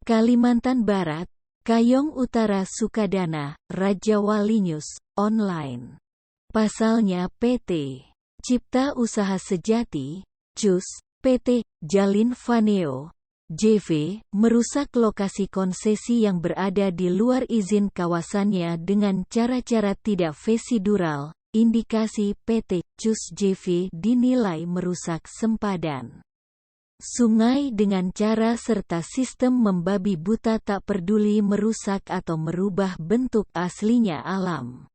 Kalimantan Barat, Kayong Utara Sukadana, Raja Wali News, online. Pasalnya PT Cipta Usaha Sejati, CUS, PT Jalin Vaneo, JV, merusak lokasi konsesi yang berada di luar izin kawasannya dengan cara-cara tidak prosedural. Indikasi PT CUS JV dinilai merusak sempadan sungai dengan cara serta sistem membabi buta, tak peduli merusak atau merubah bentuk aslinya alam.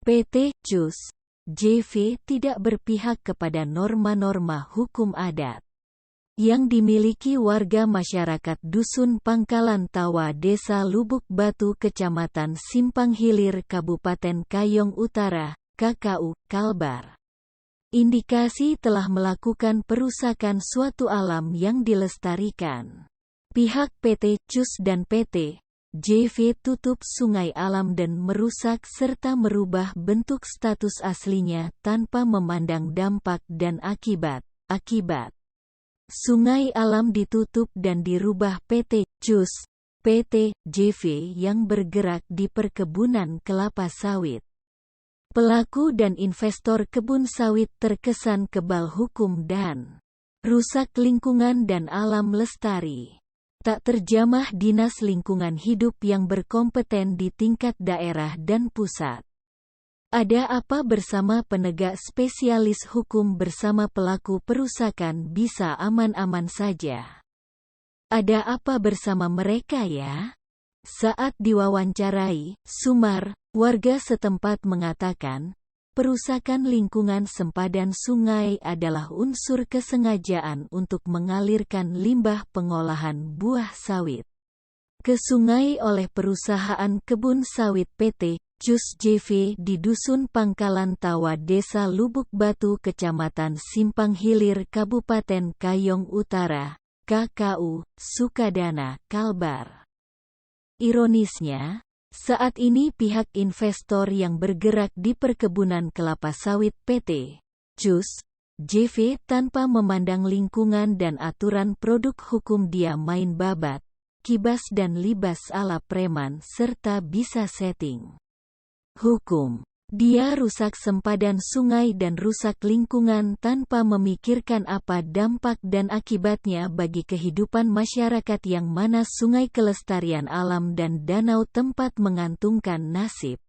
PT CUS JV tidak berpihak kepada norma-norma hukum adat yang dimiliki warga masyarakat Dusun Pangkalan Tawa, Desa Lubuk Batu, Kecamatan Simpang Hilir, Kabupaten Kayong Utara, KKU, Kalbar. Indikasi telah melakukan perusakan suatu alam yang dilestarikan. Pihak PT CUS dan PT JV tutup sungai alam dan merusak serta merubah bentuk status aslinya tanpa memandang dampak dan akibat. Sungai alam ditutup dan dirubah PT CUS, PT JV yang bergerak di perkebunan kelapa sawit. Pelaku dan investor kebun sawit terkesan kebal hukum dan rusak lingkungan dan alam lestari. Tak terjamah Dinas Lingkungan Hidup yang berkompeten di tingkat daerah dan pusat. Ada apa bersama penegak spesialis hukum bersama pelaku perusakan bisa aman-aman saja? Ada apa bersama mereka ya? Saat diwawancarai, Sumar, warga setempat mengatakan, perusakan lingkungan sempadan sungai adalah unsur kesengajaan untuk mengalirkan limbah pengolahan buah sawit ke sungai oleh perusahaan kebun sawit PT CUS JV di Dusun Pangkalan Tawa, Desa Lubuk Batu, Kecamatan Simpang Hilir, Kabupaten Kayong Utara, KKU, Sukadana, Kalbar. Ironisnya, saat ini pihak investor yang bergerak di perkebunan kelapa sawit PT CUS JV tanpa memandang lingkungan dan aturan produk hukum, dia main babat, kibas dan libas ala preman serta bisa setting hukum. Dia rusak sempadan sungai dan rusak lingkungan tanpa memikirkan apa dampak dan akibatnya bagi kehidupan masyarakat, yang mana sungai kelestarian alam dan danau tempat mengantungkan nasib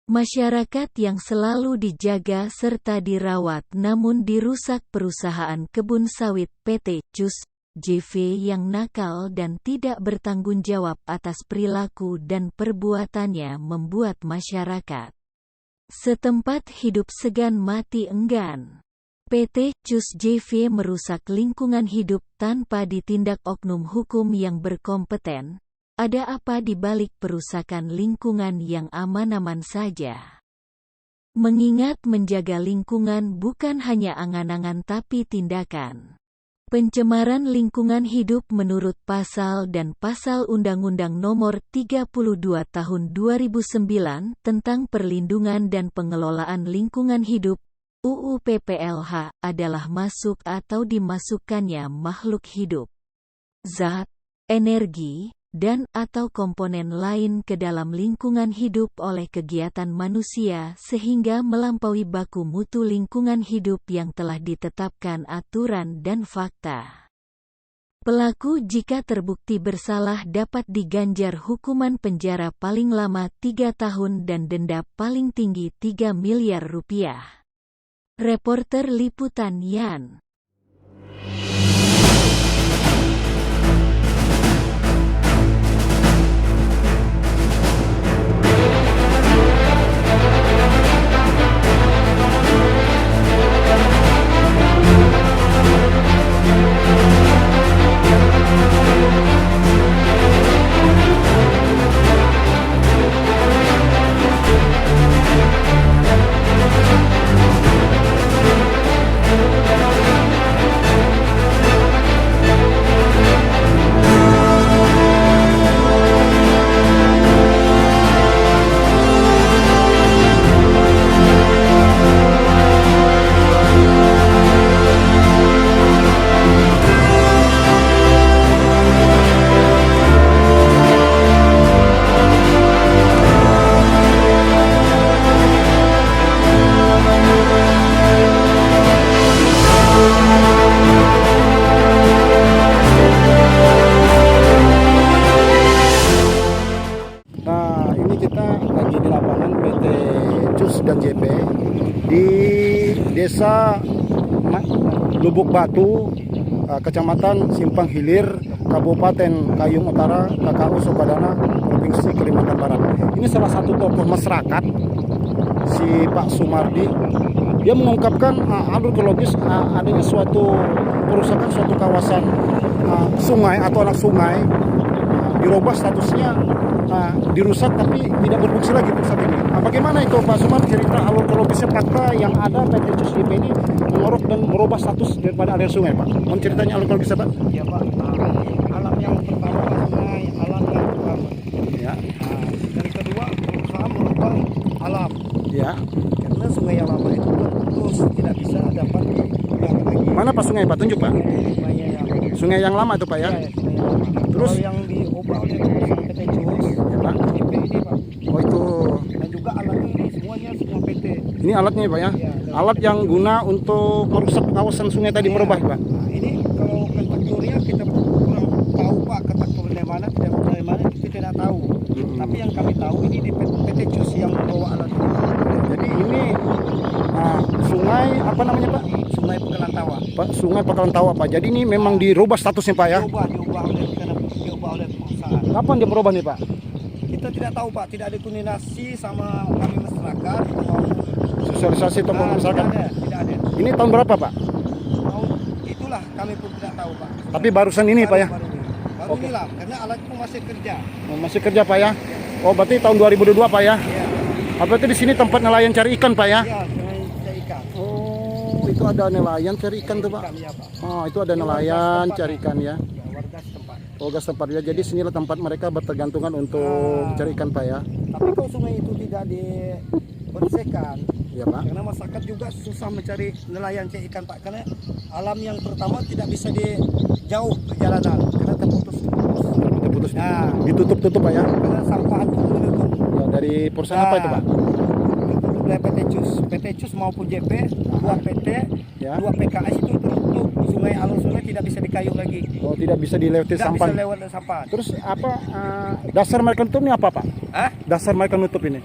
masyarakat yang selalu dijaga serta dirawat, namun dirusak perusahaan kebun sawit PT CUS JV yang nakal dan tidak bertanggung jawab atas perilaku dan perbuatannya, membuat masyarakat setempat hidup segan mati enggan. PT CUS JV merusak lingkungan hidup tanpa ditindak oknum hukum yang berkompeten. Ada apa di balik perusakan lingkungan yang aman-aman saja? Mengingat menjaga lingkungan bukan hanya angan-angan tapi tindakan. Pencemaran lingkungan hidup menurut pasal dan pasal Undang-Undang Nomor 32 Tahun 2009 tentang Perlindungan dan Pengelolaan Lingkungan Hidup UU PPLH adalah masuk atau dimasukkannya makhluk hidup, zat, energi, dan atau komponen lain ke dalam lingkungan hidup oleh kegiatan manusia sehingga melampaui baku mutu lingkungan hidup yang telah ditetapkan aturan dan fakta. Pelaku jika terbukti bersalah dapat diganjar hukuman penjara paling lama 3 tahun dan denda paling tinggi 3 miliar rupiah. Reporter Liputan Yan. Desa Lubuk Batu, Kecamatan Simpang Hilir, Kabupaten Kayung Utara, KKU Sukadana, Provinsi Kalimantan Barat. Ini salah satu tokoh masyarakat, si Pak Sumardi. Dia mengungkapkan alur geologis adanya suatu perusakan suatu kawasan sungai atau anak sungai, dirubah statusnya, dirusak tapi tidak berfungsi lagi untuk saat ini. Bagaimana itu Pak Sumar, cerita alur geologisnya, fakta yang ada PT JUS JP ini mengorok dan merubah status daripada aliran sungai, Pak? Mau ceritanya alur geologisnya, Pak? Ya Pak, alam yang pertama sungai, alam yang pertama. Ya. Dan kedua berusaha merubah alam. Ya. Karena sungai yang lama itu terus tidak bisa dapat digunakan lagi. Mana Pak sungai, Pak? Tunjuk, Pak. Sungai yang lama itu, Pak, ya? Ya, sungai yang lama. Terus? Kalau yang diubah oleh perusahaan PT JUS, Ya, Pak. JP ini Pak. Oh, itu. Dan juga alatnya ini semuanya semua PT. Ini alatnya, Pak, ya? Ya, Alat yang guna untuk merusak kawasan sungai tadi, merubah, Pak? Nah, ini kalau kontraktornya kita kurang tahu Pak, kontraktor dari mana, kita tidak tahu. Tapi yang kami tahu ini di PT JUS yang membawa alat ini. Jadi ini sungai apa namanya, Pak? Sungai Pekalan Tawa. Pak, Sungai Pekalan Tawa, Pak. Jadi ini memang dirubah statusnya, Pak, ya? Diubah oleh perusahaan. Kapan dia merubah nih, Pak? Kita tidak tahu Pak, tidak ada koordinasi sama kami masyarakat. Sosialisasi tokoh masyarakat. Tidak ada. Ini tahun berapa, Pak? Tahun itulah kami pun tidak tahu Pak. Tapi barusan ini, Pak, ya? Baru Oke. inilah, karena alat itu masih kerja. Oh, masih kerja, Pak, ya? Oh, berarti tahun 2022, Pak, ya? Iya. Berarti di sini tempat nelayan cari ikan, Pak, ya? Iya, sungai ikan. Oh, itu ada nelayan cari ikan tuh, Pak. Ikan, ya, Pak. Oh, itu ada nelayan setempat, cari ikan, ya? Ya, warga setempat. Oh, gas tempat, ya. Jadi sinilah tempat mereka bertergantungan untuk cari ikan, Pak, ya? Tapi kalau sungai itu tidak dibersihkan, Iya, Pak. karena masyarakat juga susah mencari nelayan cari ikan Pak, karena alam yang pertama tidak bisa jauh perjalanan karena terputus. Putus. Nah, Ditutup-tutup, Pak, ya? karena sampah itu menutup. Ya, dari perusahaan apa itu, Pak? Ditutup oleh PT JUS maupun JP, dua PT, Ya. dua PKS itu tertutup. Sungai, alur sungai tidak bisa dikayuh lagi. Oh, tidak bisa dilewati Tidak sampah. bisa lewat sampah. Terus apa dasar mereka nutup ini apa, Pak? Hah? Dasar mereka nutup ini?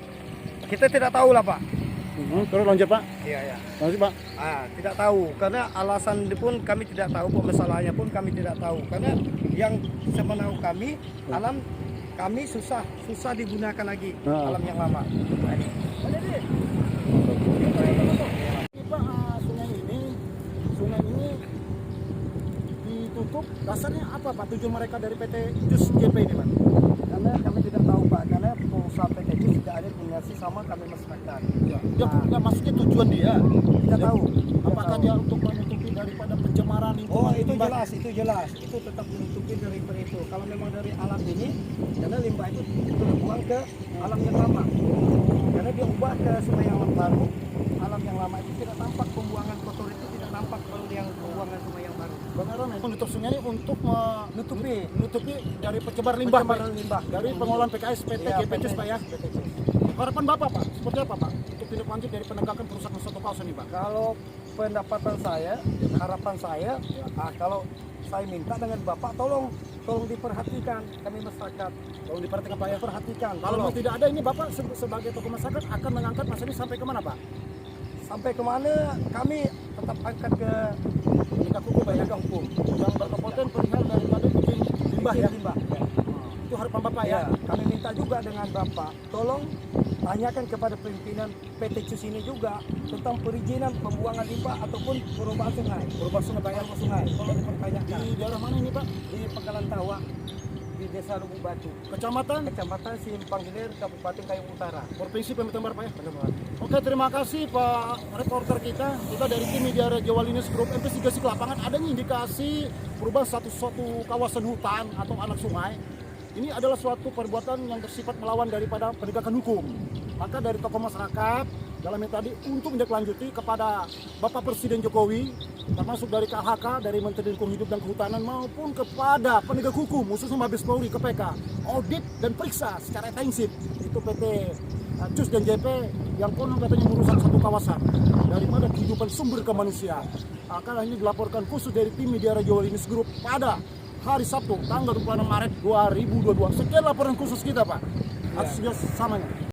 Kita tidak tahu lah Pak. Terus lanjut, Pak. Iya ya. Lanjut, Pak. Tidak tahu karena alasan pun kami tidak tahu, masalahnya pun kami tidak tahu karena yang semenahu kami alam kami susah digunakan lagi alam yang lama. Nah, ini. Pak, sungai ini ditutup. Dasarnya apa, Pak? Tujuan mereka dari PT JUS JP ini, Pak? Karena kami tidak tahu Pak, karena perusahaan PT JUS tidak ada koordinasi sama kami masyarakat. Ya, nggak, maksudnya tujuan dia. Kita tahu. Apakah dia untuk menutupi daripada pencemaran lingkungan? Oh, itu limbah? jelas. Itu tetap menutupi dari itu. Kalau memang dari alam ini, karena limbah itu terbuang ke alam yang lama. Karena dia ubah ke sungai yang baru, alam yang lama itu tidak tampak, pembuangan kotor itu tidak tampak kalau yang pembuangan sungai yang baru. Beneran ya? Menutup sungai ini untuk menutupi dari pencebar limbah, Pencebaran limbah. dari pengolahan PKS PT Ya, JP JUS, Pak, ya? Harapan Bapak, Pak, seperti apa, Pak, untuk tindak lanjut dari penegakan perusahaan satu kawasan ini, Pak? Kalau pendapatan saya, harapan saya, kalau saya minta dengan Bapak tolong diperhatikan kami masyarakat. Tolong diperhatikan, Pak, ya? Perhatikan. Kalau tidak ada ini, Bapak sebagai tokoh masyarakat akan mengangkat masalah ini sampai kemana, Pak? Sampai kemana kami tetap angkat ke Penegak hukum, Pak, ya? penegak hukum Yang berkompeten perihal daripada bikin limbah, ya? limbah. Itu harapan Bapak, ya? Ya, kami minta juga dengan Bapak, tolong tanyakan kepada pimpinan PT JUS ini juga tentang perizinan pembuangan limbah ataupun perubahan sungai. Berubah sungai, Pak, ya? Sungai, tolong dipertanyakan. Di daerah mana ini, Pak? Di Pekalan Tawa, di Desa Lubuk Batu, Kecamatan? Kecamatan Simpang Hilir, Kabupaten Kayung Utara. Provinsi Kalimantan Barat, Pak, ya? Oke, terima kasih Pak reporter kita dari tim Media Rejawalinis Group investigasi ke lapangan. Adanya indikasi perubahan suatu kawasan hutan atau anak sungai. Ini adalah suatu perbuatan yang bersifat melawan daripada penegakan hukum. Maka dari tokoh masyarakat dalam yang tadi untuk menindaklanjuti kepada Bapak Presiden Jokowi, termasuk dari KHK, dari Menteri Lingkungan Hidup dan Kehutanan maupun kepada penegak hukum khususnya Mabes Polri, KPK, audit dan periksa secara intensif itu PT JUS dan JP yang konon katanya merusak satu kawasan daripada kehidupan sumber kemanusiaan. Akan ini dilaporkan khusus dari tim Media Rejawalinis Group pada hari Sabtu tanggal 26 Maret 2022. Sekian laporan khusus kita, Pak. Atas samanya.